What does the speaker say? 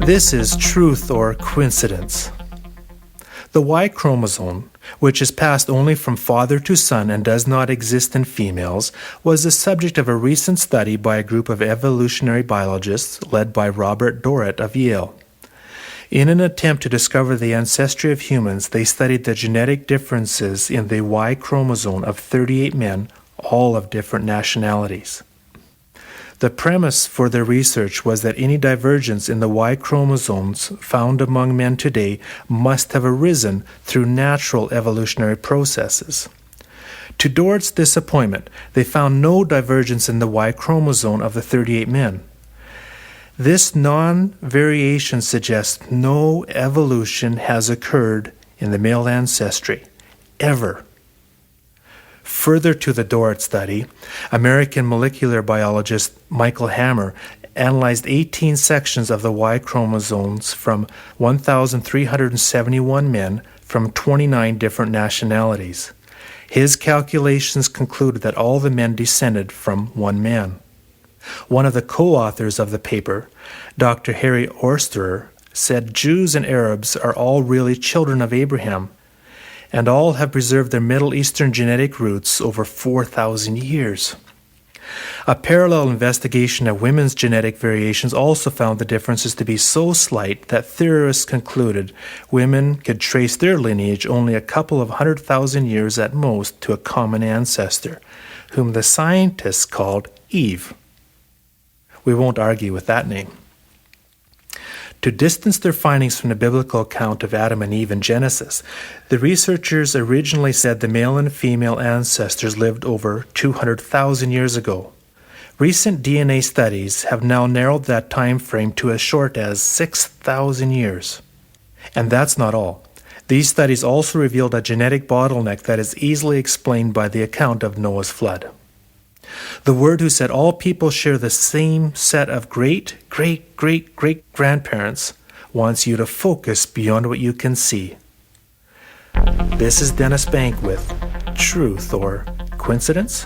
This is truth or coincidence. The Y chromosome, which is passed only from father to son and does not exist in females, was the subject of a recent study by a group of evolutionary biologists led by Robert Dorrit of Yale. In an attempt to discover the ancestry of humans, they studied the genetic differences in the Y chromosome of 38 men, all of different nationalities. The premise for their research was that any divergence in the Y chromosomes found among men today must have arisen through natural evolutionary processes. To Dorrit's disappointment, they found no divergence in the Y chromosome of the 38 men. This non-variation suggests no evolution has occurred in the male ancestry, ever. Further to the Dorrit study, American molecular biologist Michael Hammer analyzed 18 sections of the Y chromosomes from 1,371 men from 29 different nationalities. His calculations concluded that all the men descended from one man. One of the co-authors of the paper, Dr. Harry Oesterer, said Jews and Arabs are all really children of Abraham, and all have preserved their Middle Eastern genetic roots over 4,000 years. A parallel investigation of women's genetic variations also found the differences to be so slight that theorists concluded women could trace their lineage only a couple of 100,000 years at most to a common ancestor, whom the scientists called Eve. We won't argue with that name. To distance their findings from the biblical account of Adam and Eve in Genesis, the researchers originally said the male and female ancestors lived over 200,000 years ago. Recent DNA studies have now narrowed that time frame to as short as 6,000 years. And that's not all. These studies also revealed a genetic bottleneck that is easily explained by the account of Noah's flood. The Word who said all people share the same set of great-great-great-great-grandparents wants you to focus beyond what you can see. This is Dennis Bank with Truth or Coincidence?